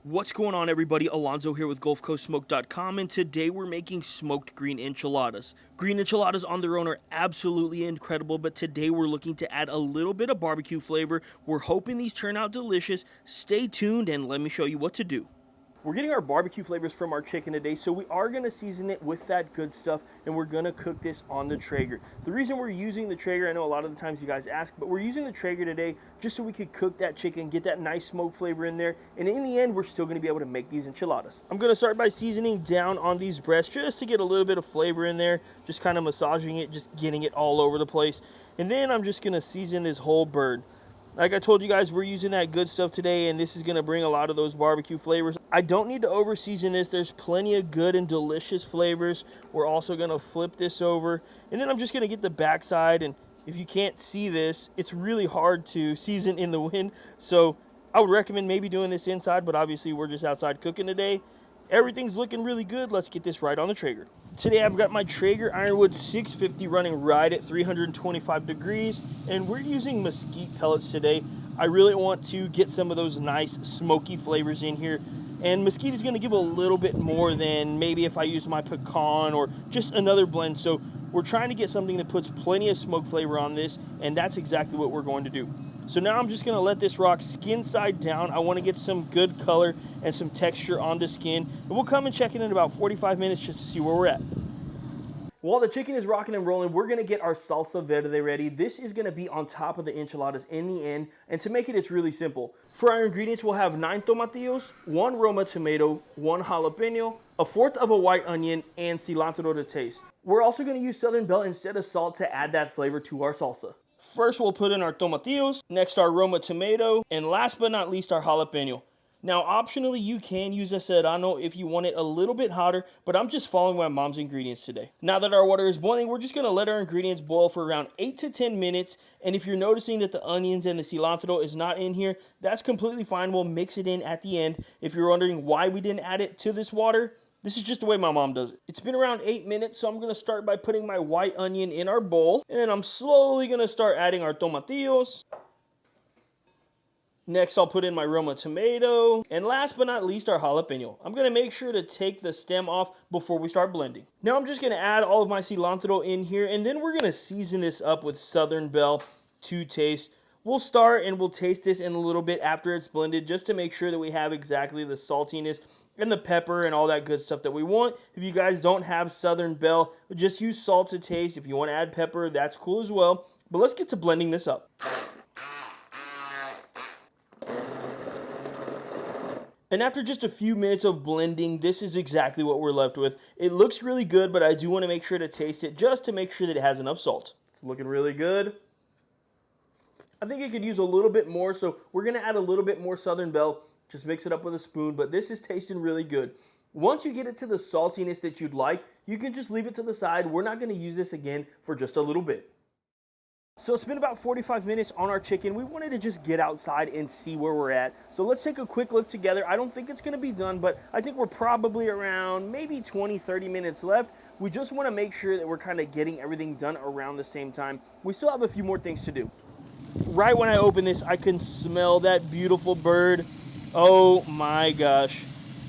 What's going on, everybody? Alonzo here with GulfCoastSmoke.com, and today we're making smoked green enchiladas. Green enchiladas on their own are absolutely incredible, but today we're looking to add a little bit of barbecue flavor. We're hoping these turn out delicious. Stay tuned and let me show you what to do. We're getting our barbecue flavors from our chicken today, so we are going to season it with that good stuff, and we're going to cook this on the Traeger. The reason we're using the Traeger, I know a lot of the times you guys ask, but we're using the Traeger today just so we could cook that chicken, get that nice smoke flavor in there, and in the end, we're still going to be able to make these enchiladas. I'm going to start by seasoning down on these breasts just to get a little bit of flavor in there, just kind of massaging it, just getting it all over the place. And then I'm just going to season this whole bird. Like I told you guys, we're using that good stuff today, and this is going to bring a lot of those barbecue flavors. I don't need to over season this. There's plenty of good and delicious flavors. We're also going to flip this over, and then I'm just going to get the backside. And if you can't see this, it's really hard to season in the wind, so I would recommend maybe doing this inside, but obviously we're just outside cooking today. Everything's looking really good. Let's get this right on the Traeger. Today I've got my Traeger Ironwood 650 running right at 325 degrees, and we're using mesquite pellets today. I really want to get some of those nice smoky flavors in here, and mesquite is going to give a little bit more than maybe if I used my pecan or just another blend. So we're trying to get something that puts plenty of smoke flavor on this, and that's exactly what we're going to do. So now I'm just going to let this rock skin side down. I want to get some good color and some texture on the skin. And we'll come and check in about 45 minutes just to see where we're at. While the chicken is rocking and rolling, we're going to get our salsa verde ready. This is going to be on top of the enchiladas in the end. And to make it, it's really simple. For our ingredients, we'll have 9 tomatillos, 1 Roma tomato, 1 jalapeno, a fourth of a white onion, and cilantro to taste. We're also going to use Southern Belle instead of salt to add that flavor to our salsa. First, we'll put in our tomatillos, next our Roma tomato, and last but not least, our jalapeno. Now, optionally, you can use a serrano if you want it a little bit hotter, but I'm just following my mom's ingredients today. Now that our water is boiling, we're just going to let our ingredients boil for around 8 to 10 minutes, and if you're noticing that the onions and the cilantro is not in here, that's completely fine. We'll mix it in at the end. If you're wondering why we didn't add it to this water, this is just the way my mom does it. It's been around 8 minutes, so I'm going to start by putting my white onion in our bowl. And then I'm slowly going to start adding our tomatillos. Next, I'll put in my Roma tomato. And last but not least, our jalapeno. I'm going to make sure to take the stem off before we start blending. Now I'm just going to add all of my cilantro in here, and then we're going to season this up with Southern Belle to taste. We'll start and we'll taste this in a little bit after it's blended just to make sure that we have exactly the saltiness and the pepper and all that good stuff that we want. If you guys don't have Southern Belle, just use salt to taste. If you want to add pepper, that's cool as well. But let's get to blending this up. And after just a few minutes of blending, this is exactly what we're left with. It looks really good, but I do want to make sure to taste it just to make sure that it has enough salt. It's looking really good. I think it could use a little bit more, so we're going to add a little bit more Southern Belle. Just mix it up with a spoon, but this is tasting really good. Once you get it to the saltiness that you'd like, you can just leave it to the side. We're not going to use this again for just a little bit. So it's been about 45 minutes on our chicken. We wanted to just get outside and see where we're at. So let's take a quick look together. I don't think it's going to be done, but I think we're probably around maybe 20, 30 minutes left. We just want to make sure that we're kind of getting everything done around the same time. We still have a few more things to do. Right when I open this, I can smell that beautiful bird. Oh my gosh.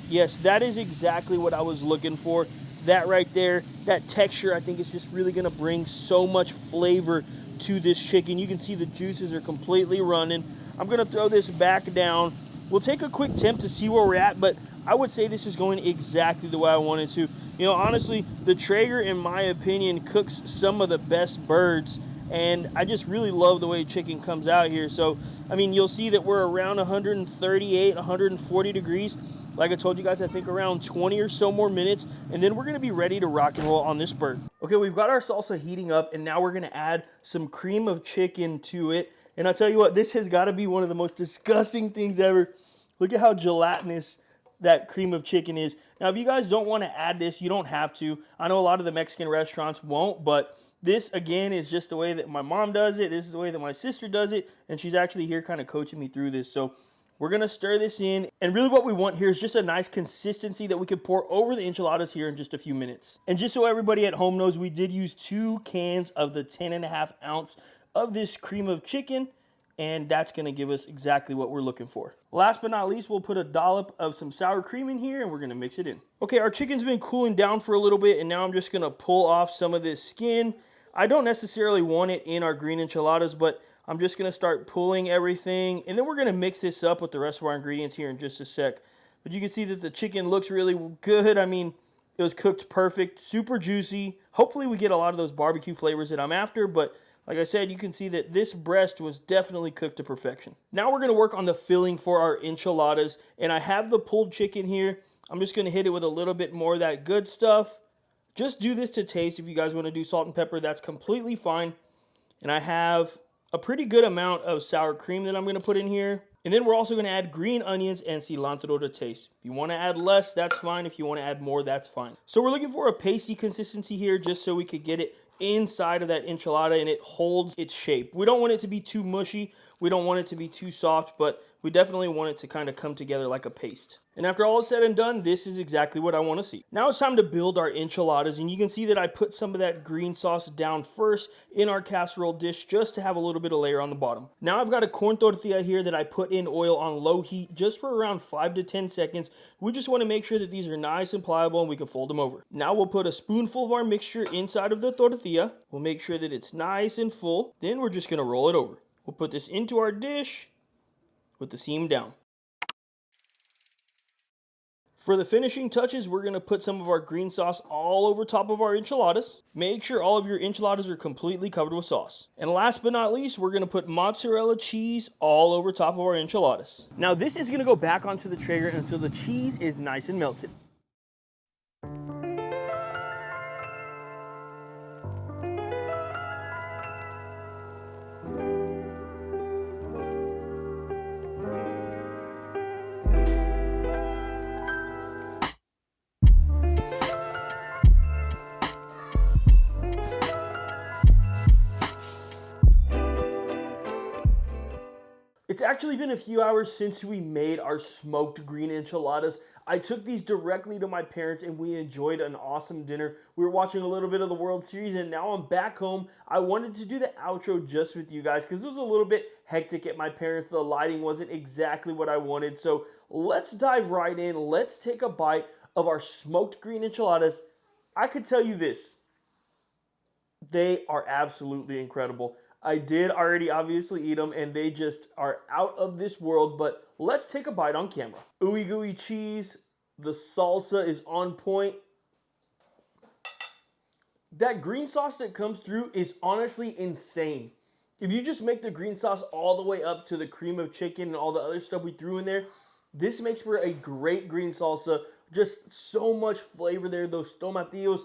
Yes, that is exactly what I was looking for. That right there, that texture, I think is just really going to bring so much flavor to this chicken. You can see the juices are completely running. I'm going to throw this back down. We'll take a quick temp to see where we're at, but I would say this is going exactly the way I wanted to. You know, honestly, the Traeger, in my opinion, cooks some of the best birds. And I just really love the way chicken comes out here. So, I mean, you'll see that we're around 138, 140 degrees. Like I told you guys, I think around 20 or so more minutes. And then we're going to be ready to rock and roll on this bird. Okay, we've got our salsa heating up. And now we're going to add some cream of chicken to it. And I'll tell you what, this has got to be one of the most disgusting things ever. Look at how gelatinous that cream of chicken is. Now, if you guys don't want to add this, you don't have to. I know a lot of the Mexican restaurants won't, but this, again, is just the way that my mom does it. This is the way that my sister does it, and she's actually here kind of coaching me through this. So we're going to stir this in, and really what we want here is just a nice consistency that we could pour over the enchiladas here in just a few minutes. And just so everybody at home knows, we did use 2 cans of the 10.5 ounce of this cream of chicken. and that's gonna give us exactly what we're looking for. Last but not least, we'll put a dollop of some sour cream in here, and we're gonna mix it in. Okay, our chicken's been cooling down for a little bit, and now I'm just gonna pull off some of this skin. I don't necessarily want it in our green enchiladas, but I'm just gonna start pulling everything, and then we're gonna mix this up with the rest of our ingredients here in just a sec. But you can see that the chicken looks really good. I mean, it was cooked perfect, super juicy. Hopefully we get a lot of those barbecue flavors that I'm after, but like I said, you can see that this breast was definitely cooked to perfection. Now we're gonna work on the filling for our enchiladas, and I have the pulled chicken here. I'm just gonna hit it with a little bit more of that good stuff. Just do this to taste. If you guys wanna do salt and pepper, that's completely fine. And I have a pretty good amount of sour cream that I'm gonna put in here. And then we're also gonna add green onions and cilantro to taste. If you wanna add less, that's fine. If you wanna add more, that's fine. So we're looking for a pasty consistency here just so we could get it inside of that enchilada and it holds its shape. We don't want it to be too mushy. We don't want it to be too soft, but we definitely want it to kind of come together like a paste. And after all is said and done, this is exactly what I want to see. Now it's time to build our enchiladas, and you can see that I put some of that green sauce down first in our casserole dish just to have a little bit of layer on the bottom. Now I've got a corn tortilla here that I put in oil on low heat just for around 5 to 10 seconds. We just want to make sure that these are nice and pliable and we can fold them over. Now we'll put a spoonful of our mixture inside of the tortilla. We'll make sure that it's nice and full. Then we're just going to roll it over. We'll put this into our dish with the seam down. For the finishing touches, we're going to put some of our green sauce all over top of our enchiladas. Make sure all of your enchiladas are completely covered with sauce. And last but not least, we're going to put mozzarella cheese all over top of our enchiladas. Now this is going to go back onto the Traeger until the cheese is nice and melted. It's actually been a few hours since we made our smoked green enchiladas. I took these directly to my parents and we enjoyed an awesome dinner. We were watching a little bit of the World Series and now I'm back home. I wanted to do the outro just with you guys because it was a little bit hectic at my parents'. The lighting wasn't exactly what I wanted. So let's dive right in. Let's take a bite of our smoked green enchiladas. I could tell you this. They are absolutely incredible. I did already obviously eat them and they just are out of this world, but let's take a bite on camera. Ooey gooey cheese, the salsa is on point. That green sauce that comes through is honestly insane. If you just make the green sauce all the way up to the cream of chicken and all the other stuff we threw in there, this makes for a great green salsa. Just so much flavor there, those tomatillos.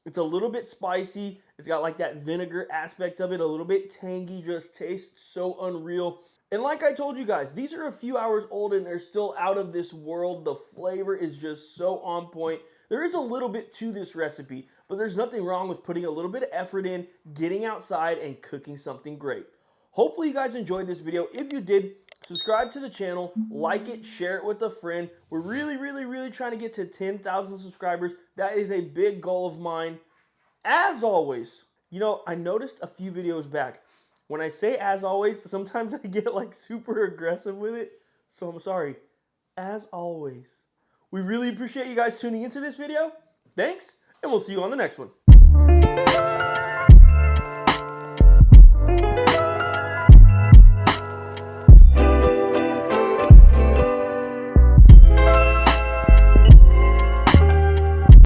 It's a little bit spicy. It's got like that vinegar aspect of it, a little bit tangy, just tastes so unreal. And like I told you guys, these are a few hours old and they're still out of this world. The flavor is just so on point. There is a little bit to this recipe, but there's nothing wrong with putting a little bit of effort in, getting outside and cooking something great. Hopefully you guys enjoyed this video. If you did, subscribe to the channel, like it, share it with a friend. We're really trying to get to 10,000 subscribers. That is a big goal of mine. As always, you know, I noticed a few videos back, when I say as always, sometimes I get like super aggressive with it. So I'm sorry. As always. We really appreciate you guys tuning into this video. Thanks, and we'll see you on the next one.